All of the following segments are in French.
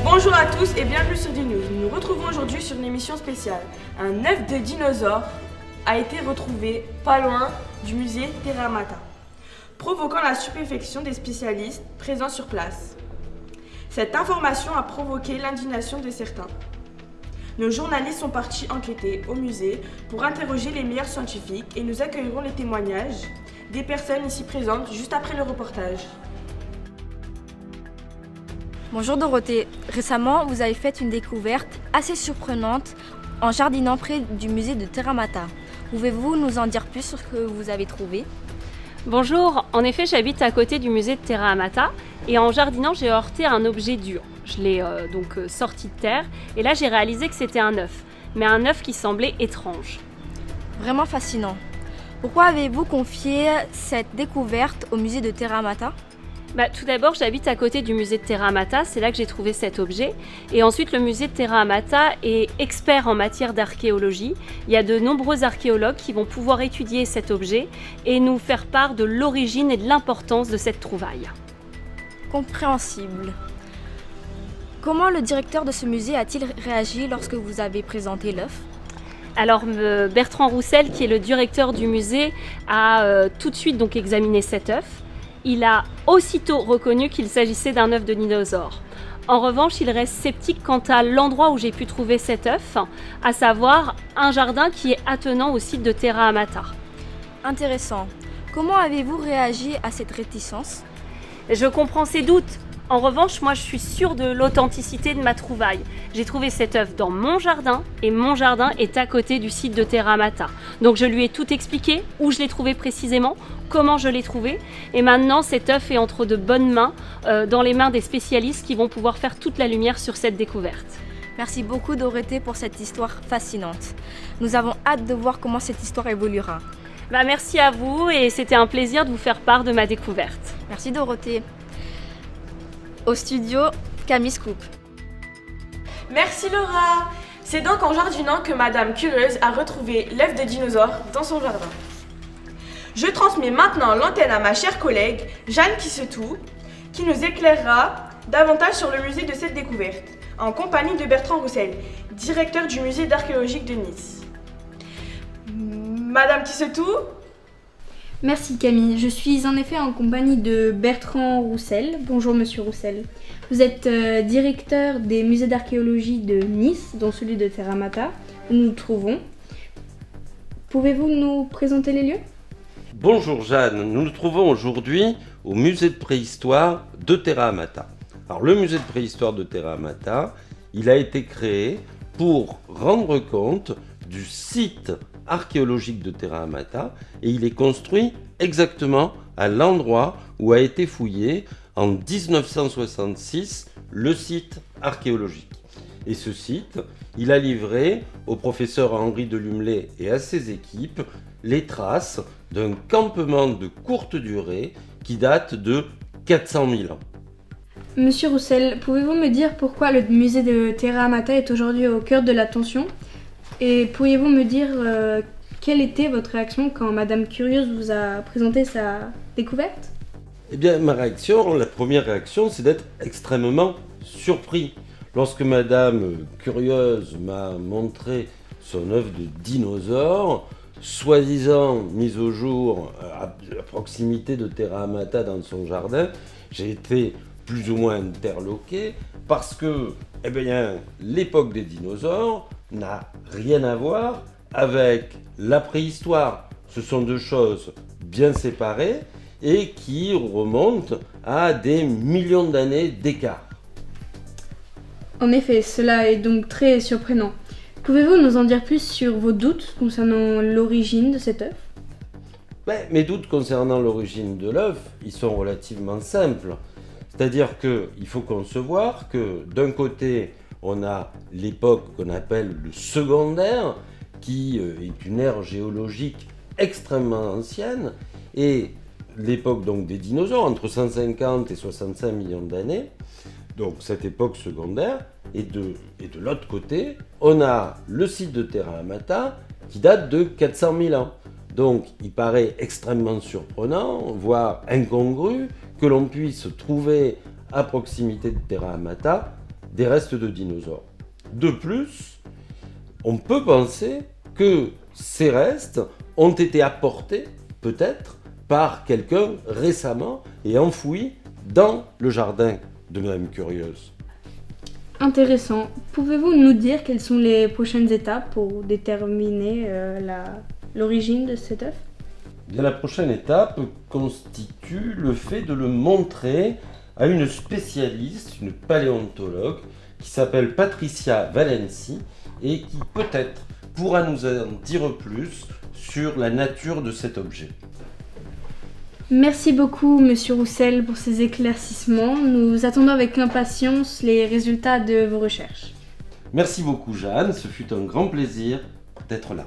Bonjour à tous et bienvenue sur D-News. Nous nous retrouvons aujourd'hui sur une émission spéciale. Un œuf de dinosaure a été retrouvé pas loin du musée Terra Amata, provoquant la stupéfaction des spécialistes présents sur place. Cette information a provoqué l'indignation de certains. Nos journalistes sont partis enquêter au musée pour interroger les meilleurs scientifiques et nous accueillerons les témoignages des personnes ici présentes juste après le reportage. Bonjour Dorothée, récemment vous avez fait une découverte assez surprenante en jardinant près du musée de Terra Amata. Pouvez-vous nous en dire plus sur ce que vous avez trouvé? Bonjour, en effet j'habite à côté du musée de Terra Amata et en jardinant j'ai heurté un objet dur. Je l'ai donc sorti de terre et là j'ai réalisé que c'était un œuf, mais un œuf qui semblait étrange. Vraiment fascinant. Pourquoi avez-vous confié cette découverte au musée de Terra Amata? Tout d'abord, j'habite à côté du musée de Terra Amata, c'est là que j'ai trouvé cet objet. Et ensuite, le musée de Terra Amata est expert en matière d'archéologie. Il y a de nombreux archéologues qui vont pouvoir étudier cet objet et nous faire part de l'origine et de l'importance de cette trouvaille. Compréhensible. Comment le directeur de ce musée a-t-il réagi lorsque vous avez présenté l'œuf? Alors Bertrand Roussel, qui est le directeur du musée, a tout de suite donc examiné cet œuf. Il a aussitôt reconnu qu'il s'agissait d'un œuf de dinosaure. En revanche, il reste sceptique quant à l'endroit où j'ai pu trouver cet œuf, à savoir un jardin qui est attenant au site de Terra Amata. Intéressant. Comment avez-vous réagi à cette réticence? Je comprends ses doutes. En revanche, moi je suis sûre de l'authenticité de ma trouvaille. J'ai trouvé cet œuf dans mon jardin et mon jardin est à côté du site de Terra Amata. Donc je lui ai tout expliqué, où je l'ai trouvé précisément, comment je l'ai trouvé. Et maintenant cet œuf est entre de bonnes mains, dans les mains des spécialistes qui vont pouvoir faire toute la lumière sur cette découverte. Merci beaucoup Dorothée pour cette histoire fascinante. Nous avons hâte de voir comment cette histoire évoluera. Merci à vous et c'était un plaisir de vous faire part de ma découverte. Merci Dorothée. Au studio, Camille Scoop. Merci Laura. C'est donc en jardinant que Madame Curieuse a retrouvé l'œuf de dinosaure dans son jardin. Je transmets maintenant l'antenne à ma chère collègue Jeanne Kissetou, qui nous éclairera davantage sur le musée de cette découverte, en compagnie de Bertrand Roussel, directeur du musée d'archéologie de Nice. Madame Kissetou? Merci Camille, je suis en effet en compagnie de Bertrand Roussel. Bonjour Monsieur Roussel. Vous êtes directeur des musées d'archéologie de Nice, dont celui de Terra Amata, où nous nous trouvons. Pouvez-vous nous présenter les lieux? Bonjour Jeanne, nous nous trouvons aujourd'hui au musée de préhistoire de Terra Amata. Alors le musée de préhistoire de Terra Amata, il a été créé pour rendre compte du site archéologique de Terra Amata et il est construit exactement à l'endroit où a été fouillé en 1966 le site archéologique. Et ce site, il a livré au professeur Henri Delumlé et à ses équipes les traces d'un campement de courte durée qui date de 400 000 ans. Monsieur Roussel, pouvez-vous me dire pourquoi le musée de Terra Amata est aujourd'hui au cœur de l'attention? Et pourriez-vous me dire quelle était votre réaction quand Madame Curieuse vous a présenté sa découverte? Eh bien, la première réaction, c'est d'être extrêmement surpris. Lorsque Madame Curieuse m'a montré son œuf de dinosaure, soi-disant mise au jour à proximité de Terra Amata dans son jardin, j'ai été plus ou moins interloqué parce que, l'époque des dinosaures n'a rien à voir avec la préhistoire. Ce sont deux choses bien séparées et qui remontent à des millions d'années d'écart. En effet, cela est donc très surprenant. Pouvez-vous nous en dire plus sur vos doutes concernant l'origine de cet œuf? Mes doutes concernant l'origine de l'œuf, ils sont relativement simples. C'est-à-dire qu'il faut concevoir que d'un côté, on a l'époque qu'on appelle le secondaire, qui est une ère géologique extrêmement ancienne, et l'époque donc des dinosaures, entre 150 et 65 millions d'années. donc cette époque secondaire, et de l'autre côté, on a le site de Terra Amata qui date de 400 000 ans. Donc il paraît extrêmement surprenant, voire incongru, que l'on puisse trouver à proximité de Terra Amata des restes de dinosaures. De plus, on peut penser que ces restes ont été apportés, peut-être, par quelqu'un récemment et enfouis dans le jardin de Madame Curieuse. Intéressant. Pouvez-vous nous dire quelles sont les prochaines étapes pour déterminer l'origine de cet œuf? Bien, la prochaine étape constitue le fait de le montrer à une spécialiste, une paléontologue, qui s'appelle Patricia Valenci et qui peut-être pourra nous en dire plus sur la nature de cet objet. Merci beaucoup, Monsieur Roussel, pour ces éclaircissements. Nous attendons avec impatience les résultats de vos recherches. Merci beaucoup, Jeanne. Ce fut un grand plaisir d'être là.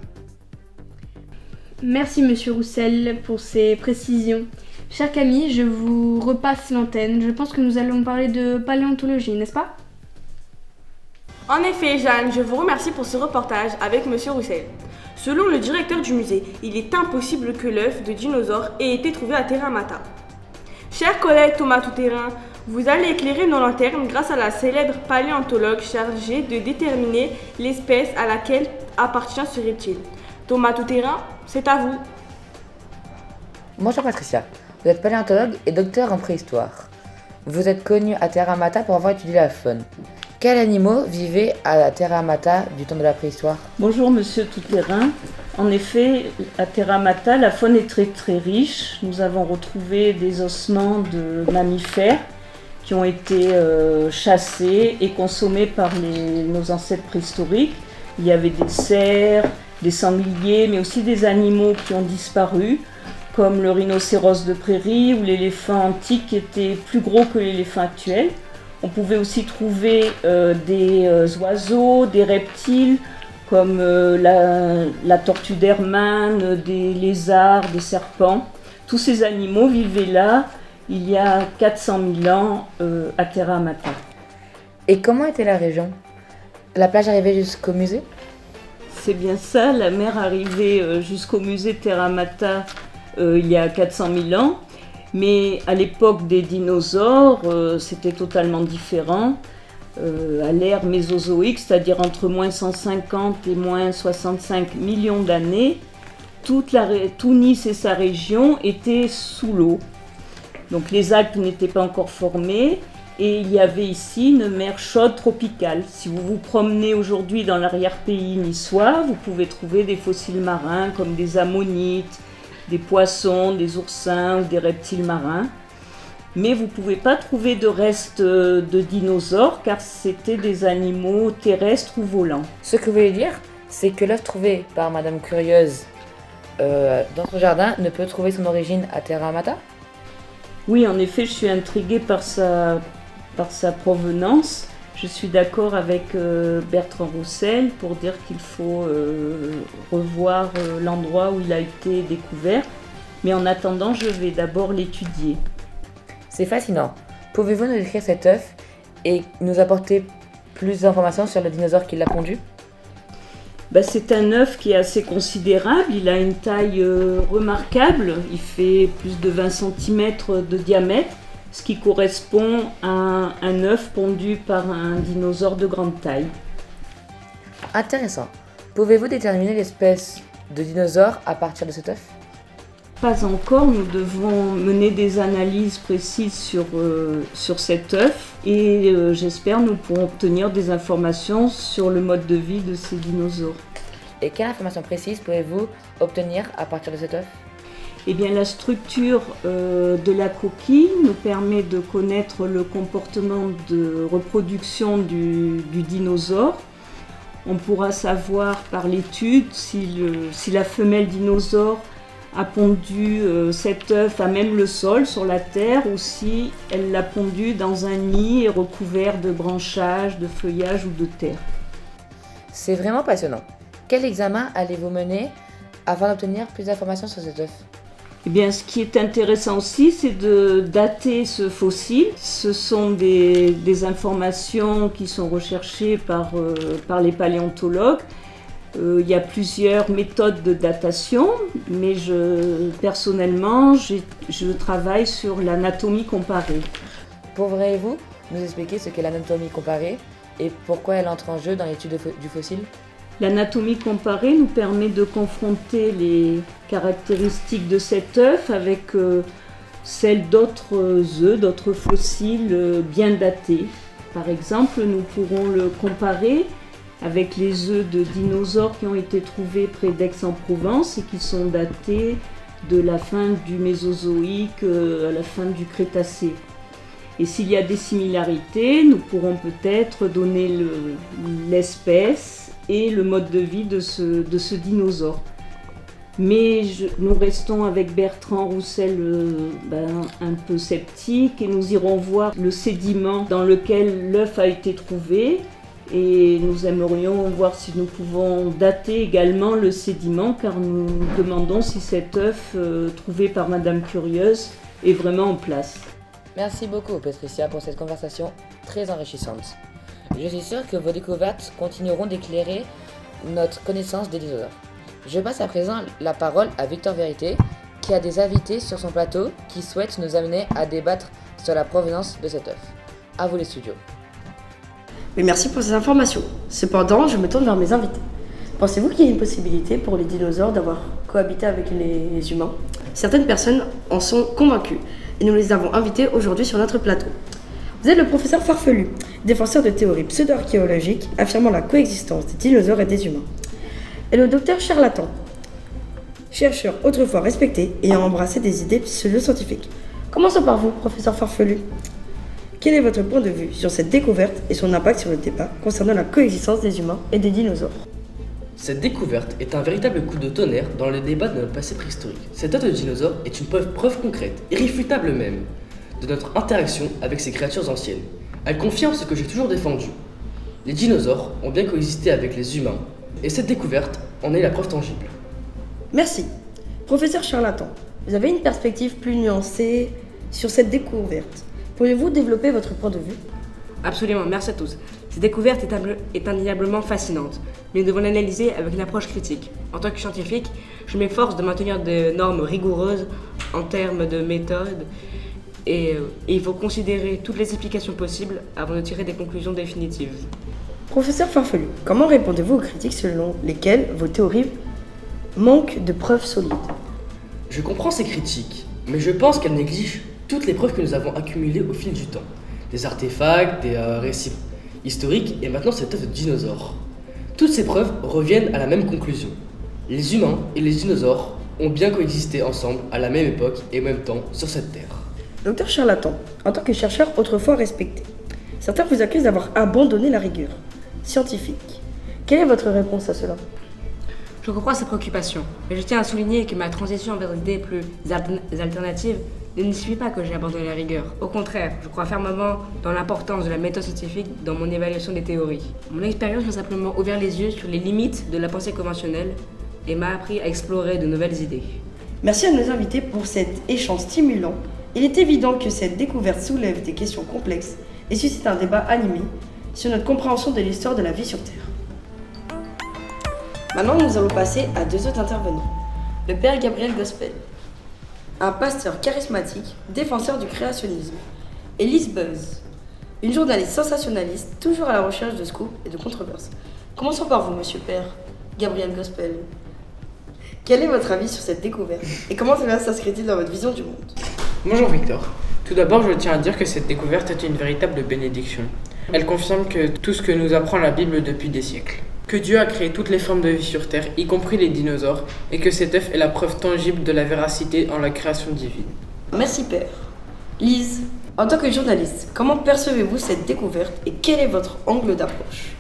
Merci, Monsieur Roussel, pour ces précisions. Chers Camille, je vous repasse l'antenne. Je pense que nous allons parler de paléontologie, n'est-ce pas? En effet, Jeanne, je vous remercie pour ce reportage avec Monsieur Roussel. Selon le directeur du musée, il est impossible que l'œuf de dinosaure ait été trouvé à Terra Amata. Cher collègue Thomas Tout-Terrain, vous allez éclairer nos lanternes grâce à la célèbre paléontologue chargée de déterminer l'espèce à laquelle appartient ce reptile. Thomas Tout-Terrain, c'est à vous. Bonjour Patricia, vous êtes paléontologue et docteur en préhistoire. Vous êtes connu à Terra Amata pour avoir étudié la faune. Quels animaux vivaient à la Terra Amata du temps de la préhistoire? Bonjour Monsieur Tout-Terrain. En effet, à Terra Amata, la faune est très riche. Nous avons retrouvé des ossements de mammifères qui ont été chassés et consommés par nos ancêtres préhistoriques. Il y avait des cerfs, des sangliers, mais aussi des animaux qui ont disparu, comme le rhinocéros de prairie ou l'éléphant antique qui était plus gros que l'éléphant actuel. On pouvait aussi trouver des oiseaux, des reptiles, comme la tortue d'Hermann, des lézards, des serpents. Tous ces animaux vivaient là il y a 400 000 ans à Terra Amata. Et comment était la région? La plage arrivait jusqu'au musée? C'est bien ça, la mer arrivait jusqu'au musée Terra Amata il y a 400 000 ans. Mais à l'époque des dinosaures, c'était totalement différent. À l'ère mésozoïque, c'est-à-dire entre moins 150 et moins 65 millions d'années, tout Nice et sa région étaient sous l'eau. Donc les Alpes n'étaient pas encore formées et il y avait ici une mer chaude tropicale. Si vous vous promenez aujourd'hui dans l'arrière-pays niçois, vous pouvez trouver des fossiles marins comme des ammonites, des poissons, des oursins ou des reptiles marins. Mais vous ne pouvez pas trouver de restes de dinosaures car c'était des animaux terrestres ou volants. Ce que vous voulez dire, c'est que l'œuf trouvé par Madame Curieuse dans son jardin ne peut trouver son origine à Terra Amata? Oui, en effet, je suis intriguée par sa provenance. Je suis d'accord avec Bertrand Roussel pour dire qu'il faut revoir l'endroit où il a été découvert. Mais en attendant, je vais d'abord l'étudier. C'est fascinant. Pouvez-vous nous décrire cet œuf et nous apporter plus d'informations sur le dinosaure qui l'a pondu? C'est un œuf qui est assez considérable. Il a une taille remarquable. Il fait plus de 20 cm de diamètre, ce qui correspond à un œuf pondu par un dinosaure de grande taille. Intéressant. Pouvez-vous déterminer l'espèce de dinosaure à partir de cet œuf? Pas encore, nous devons mener des analyses précises sur cet œuf et j'espère nous pourrons obtenir des informations sur le mode de vie de ces dinosaures. Et quelle information précise pouvez-vous obtenir à partir de cet œuf? Eh bien, la structure de la coquille nous permet de connaître le comportement de reproduction du dinosaure. On pourra savoir par l'étude si la femelle dinosaure a pondu cet œuf à même le sol, sur la terre, ou si elle l'a pondu dans un nid recouvert de branchages, de feuillage ou de terre. C'est vraiment passionnant. Quel examen allez-vous mener afin d'obtenir plus d'informations sur cet œuf? Eh bien, ce qui est intéressant aussi, c'est de dater ce fossile. Ce sont des informations qui sont recherchées par les paléontologues. Il y a plusieurs méthodes de datation, mais personnellement, je travaille sur l'anatomie comparée. Pourriez-vous nous expliquer ce qu'est l'anatomie comparée et pourquoi elle entre en jeu dans l'étude du fossile? L'anatomie comparée nous permet de confronter les caractéristiques de cet œuf avec celles d'autres œufs, d'autres fossiles bien datés. Par exemple, nous pourrons le comparer avec les œufs de dinosaures qui ont été trouvés près d'Aix-en-Provence et qui sont datés de la fin du Mésozoïque à la fin du Crétacé. Et s'il y a des similarités, nous pourrons peut-être donner l'espèce et le mode de vie de ce dinosaure. Mais nous restons avec Bertrand Roussel un peu sceptiques et nous irons voir le sédiment dans lequel l'œuf a été trouvé. Et nous aimerions voir si nous pouvons dater également le sédiment, car nous nous demandons si cet œuf trouvé par Madame Curieuse est vraiment en place. Merci beaucoup Patricia pour cette conversation très enrichissante. Je suis sûre que vos découvertes continueront d'éclairer notre connaissance des dinosaures. Je passe à présent la parole à Victor Vérité, qui a des invités sur son plateau qui souhaitent nous amener à débattre sur la provenance de cet œuf. À vous les studios. Mais merci pour ces informations. Cependant, je me tourne vers mes invités. Pensez-vous qu'il y a une possibilité pour les dinosaures d'avoir cohabité avec les humains? Certaines personnes en sont convaincues et nous les avons invités aujourd'hui sur notre plateau. Vous êtes le professeur Farfelu, défenseur de théories pseudo-archéologiques affirmant la coexistence des dinosaures et des humains. Et le docteur Charlatan, chercheur autrefois respecté ayant embrassé des idées pseudo-scientifiques. Commençons par vous, professeur Farfelu. Quel est votre point de vue sur cette découverte et son impact sur le débat concernant la coexistence des humains et des dinosaures? Cette découverte est un véritable coup de tonnerre dans le débat de notre passé préhistorique. Cet œuf de dinosaure est une preuve concrète, irréfutable même, de notre interaction avec ces créatures anciennes. Elle confirme ce que j'ai toujours défendu. Les dinosaures ont bien coexisté avec les humains, et cette découverte en est la preuve tangible. Merci. Professeur Charlatan, vous avez une perspective plus nuancée sur cette découverte. Pourriez-vous développer votre point de vue? Absolument, merci à tous. Cette découverte est indéniablement fascinante, mais nous devons l'analyser avec une approche critique. En tant que scientifique, je m'efforce de maintenir des normes rigoureuses en termes de méthode et il faut considérer toutes les explications possibles avant de tirer des conclusions définitives. Professeur Farfelu, comment répondez-vous aux critiques selon lesquelles vos théories manquent de preuves solides? Je comprends ces critiques, mais je pense qu'elles négligent toutes les preuves que nous avons accumulées au fil du temps. Des artefacts, des récits historiques et maintenant cet œuf de dinosaure. Toutes ces preuves reviennent à la même conclusion. Les humains et les dinosaures ont bien coexisté ensemble à la même époque et en même temps sur cette terre. Docteur Charlatan, en tant que chercheur autrefois respecté, certains vous accusent d'avoir abandonné la rigueur scientifique. Quelle est votre réponse à cela? Je comprends ces préoccupations, mais je tiens à souligner que ma transition vers des idées plus alternatives ne signifie pas que j'ai abandonné la rigueur. Au contraire, je crois fermement dans l'importance de la méthode scientifique dans mon évaluation des théories. Mon expérience m'a simplement ouvert les yeux sur les limites de la pensée conventionnelle et m'a appris à explorer de nouvelles idées. Merci à nos invités pour cet échange stimulant. Il est évident que cette découverte soulève des questions complexes et suscite un débat animé sur notre compréhension de l'histoire de la vie sur Terre. Maintenant, nous allons passer à deux autres intervenants. Le père Gabriel Gospel, un pasteur charismatique, défenseur du créationnisme, et Lise Buzz, une journaliste sensationnaliste, toujours à la recherche de scoops et de controverses. Commençons par vous, monsieur père Gabriel Gospel. Quel est votre avis sur cette découverte et comment cela s'inscrit-il dans votre vision du monde? Bonjour Victor. Tout d'abord, je tiens à dire que cette découverte est une véritable bénédiction. Elle confirme que tout ce que nous apprend la Bible depuis des siècles. Que Dieu a créé toutes les formes de vie sur Terre, y compris les dinosaures, et que cet œuf est la preuve tangible de la véracité en la création divine. Merci père. Lise, en tant que journaliste, comment percevez-vous cette découverte et quel est votre angle d'approche?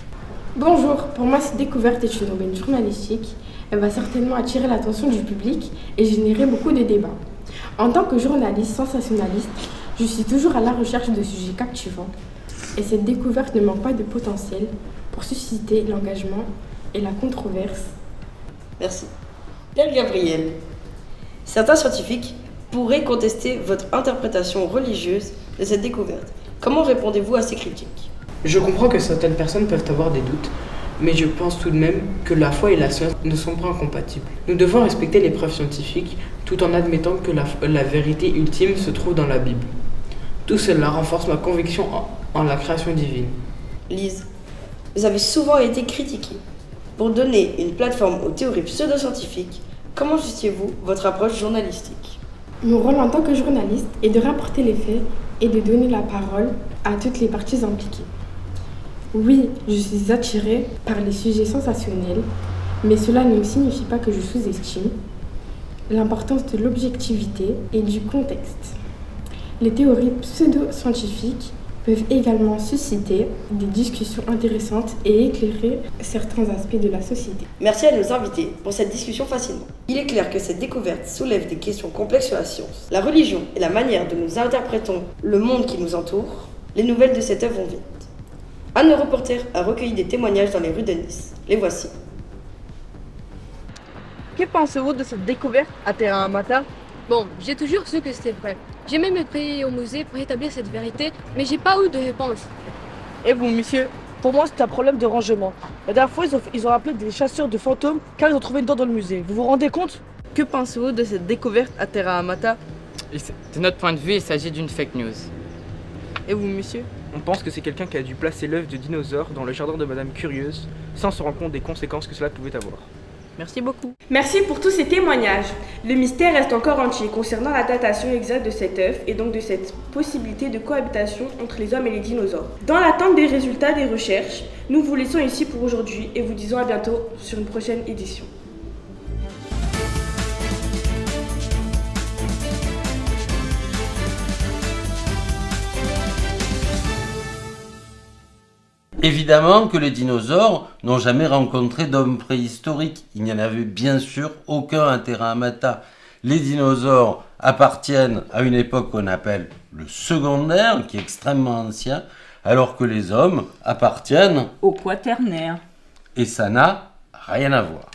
Bonjour, pour moi cette découverte est une aubaine journalistique. Elle va certainement attirer l'attention du public et générer beaucoup de débats. En tant que journaliste sensationnaliste, je suis toujours à la recherche de sujets captivants. Et cette découverte ne manque pas de potentiel pour susciter l'engagement et la controverse. Merci. Père Gabriel, Certains scientifiques pourraient contester votre interprétation religieuse de cette découverte. Comment répondez-vous à ces critiques? Je comprends que certaines personnes peuvent avoir des doutes, mais je pense tout de même que la foi et la science ne sont pas incompatibles. Nous devons respecter les preuves scientifiques tout en admettant que la vérité ultime se trouve dans la Bible. Tout cela renforce ma conviction en la création divine. Lise, vous avez souvent été critiquée. Pour donner une plateforme aux théories pseudo-scientifiques, comment justifiez-vous votre approche journalistique? Mon rôle en tant que journaliste est de rapporter les faits et de donner la parole à toutes les parties impliquées. Oui, je suis attirée par les sujets sensationnels, mais cela ne signifie pas que je sous-estime l'importance de l'objectivité et du contexte. Les théories pseudo-scientifiques peuvent également susciter des discussions intéressantes et éclairer certains aspects de la société. Merci à nos invités pour cette discussion fascinante. Il est clair que cette découverte soulève des questions complexes sur la science, la religion et la manière dont nous interprétons le monde qui nous entoure. Les nouvelles de cette œuvre vont vite. Un de nos reporters a recueilli des témoignages dans les rues de Nice. Les voici. Que pensez-vous de cette découverte à Terra Amata? Bon, j'ai toujours su que c'était vrai. J'ai même été au musée pour établir cette vérité, mais j'ai pas eu de réponse. Et vous, monsieur? Pour moi, c'est un problème de rangement. La dernière fois, ils ont appelé des chasseurs de fantômes car ils ont trouvé une dent dans le musée. Vous vous rendez compte? Que pensez-vous de cette découverte à Terra Amata? De notre point de vue, il s'agit d'une fake news. Et vous, monsieur? On pense que c'est quelqu'un qui a dû placer l'œuf de dinosaure dans le jardin de Madame Curieuse sans se rendre compte des conséquences que cela pouvait avoir. Merci beaucoup. Merci pour tous ces témoignages. Le mystère reste encore entier concernant la datation exacte de cet œuf et donc de cette possibilité de cohabitation entre les hommes et les dinosaures. Dans l'attente des résultats des recherches, nous vous laissons ici pour aujourd'hui et vous disons à bientôt sur une prochaine édition. Évidemment que les dinosaures n'ont jamais rencontré d'hommes préhistoriques. Il n'y en avait bien sûr aucun à Terra Amata. Les dinosaures appartiennent à une époque qu'on appelle le secondaire, qui est extrêmement ancien, alors que les hommes appartiennent au quaternaire. Et ça n'a rien à voir.